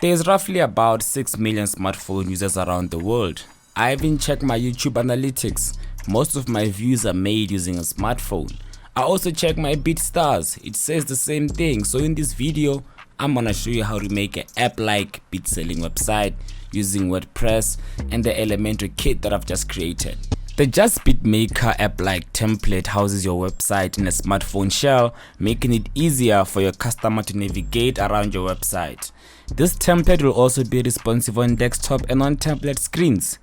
There's roughly about 6 million smartphone users around the world. I even checked my YouTube analytics. Most of my views are made using a smartphone. I also check my BeatStars. It says the same thing. So in this video, I'm gonna show you how to make an app-like beat selling website using WordPress and the Elementor kit that I've just created. The Just Beat Maker app-like template houses your website in a smartphone shell, making it easier for your customer to navigate around your website. This template will also be responsive on desktop and on tablet screens.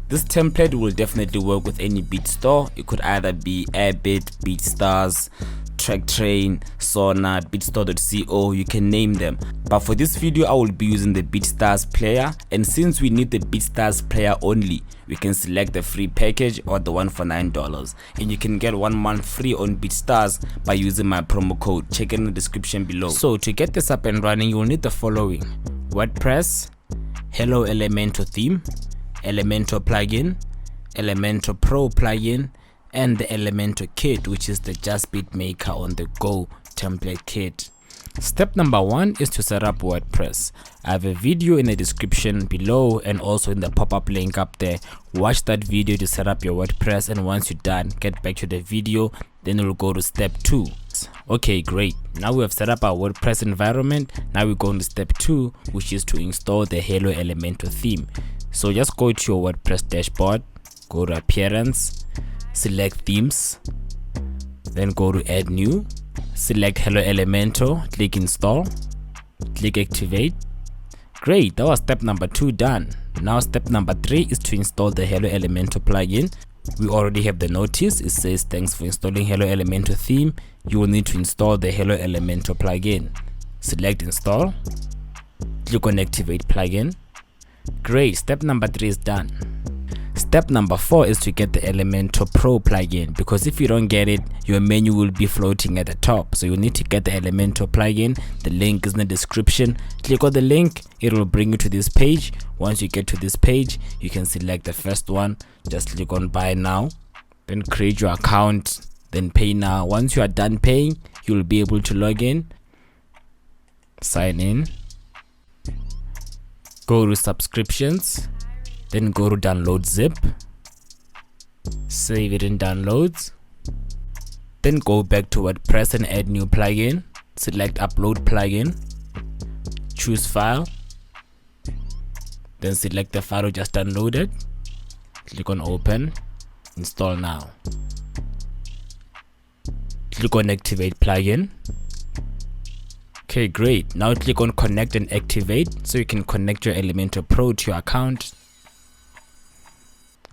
This template will definitely work with any beat store. It could either be Airbit, BeatStars, TrackTrain, Sona, beatstore.co, you can name them. But for this video, I will be using the BeatStars player, and since we need the BeatStars player only, we can select the free package or the one for $9, and you can get 1 month free on BeatStars by using my promo code. Check it in the description below. So to get this up and running, you will need the following: WordPress, Hello Elementor theme, Elementor plugin, Elementor Pro plugin, and the Elementor kit, which is the Just Beat Maker on the go template kit. Step number 1 is to set up WordPress. I have a video in the description below and also in the pop-up link up there. Watch that video to set up your WordPress, and once you're done, get back to the video, then we'll go to step 2. Okay, great. Now we have set up our WordPress environment. Now we're going to step 2, which is to install the Hello Elementor theme. So just go to your WordPress dashboard, go to Appearance, select Themes, then go to Add New, select Hello Elementor, click Install, click Activate. Great, that was step number 2 done. Now step number 3 is to install the Hello Elementor plugin. We already have the notice. It says thanks for installing Hello Elementor theme. You will need to install the Hello Elementor plugin. Select Install, click on Activate plugin. Great, step number 3 is done. Step number 4 is to get the Elementor Pro plugin, because if you don't get it, your menu will be floating at the top. So you need to get the Elementor plugin. The link is in the description. Click on the link, it will bring you to this page. Once you get to this page, you can select the first one. Just click on Buy Now, then create your account, then Pay Now. Once you are done paying, you will be able to log in, sign in, go to Subscriptions, then go to Download Zip, save it in Downloads, then go back to WordPress and add new plugin. Select Upload plugin, choose File, then select the file you just downloaded, click on Open, Install Now. Click on Activate plugin. Okay, great. Now click on Connect and Activate so you can connect your Elementor Pro to your account.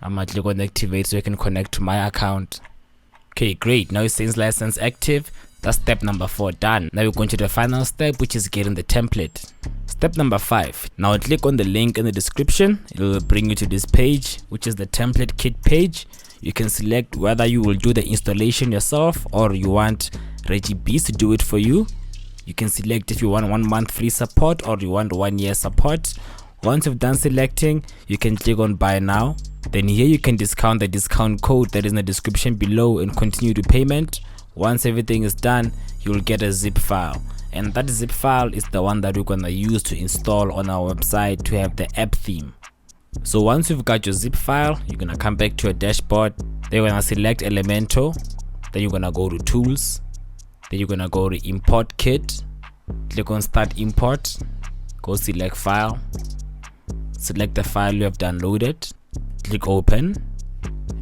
I'm gonna click on Activate so you can connect to my account. Okay, great. Now it says license active. That's step number 4 done. Now we're going to the final step, which is getting the template. Step number 5. Now click on the link in the description. It will bring you to this page, which is the template kit page. You can select whether you will do the installation yourself or you want Reggie Beats to do it for you. You can select if you want 1 month free support or you want 1 year support. Once you've done selecting, you can click on Buy Now. Then here you can discount the discount code that is in the description below and continue to payment. Once everything is done, you will get a zip file, and that zip file is the one that we're gonna use to install on our website to have the app theme. So once you've got your zip file, you're gonna come back to your dashboard. Then you're gonna select Elementor, then you're gonna go to Tools, then you're gonna go to Import Kit, click on Start Import, go select File, select the file you have downloaded, click Open,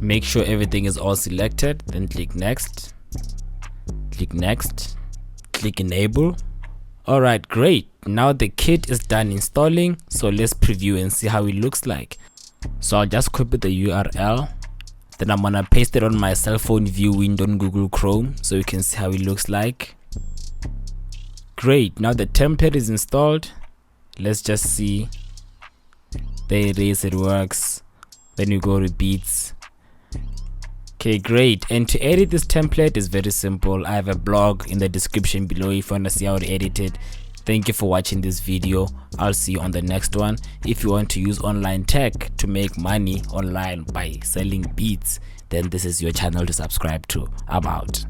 make sure everything is all selected, then click Next, click Enable. Alright, great. Now the kit is done installing, so let's preview and see how it looks like. So I'll just copy the URL, then I'm gonna paste it on my cell phone view window on Google Chrome so you can see how it looks like. Great, now the template is installed. Let's just see. There it is, it works. Then you go to Beats. Okay, great. And to edit this template is very simple. I have a blog in the description below if you want to see how to edit it. Thank you for watching this video. I'll see you on the next one. If you want to use online tech to make money online by selling beats, then this is your channel to subscribe to. I'm out.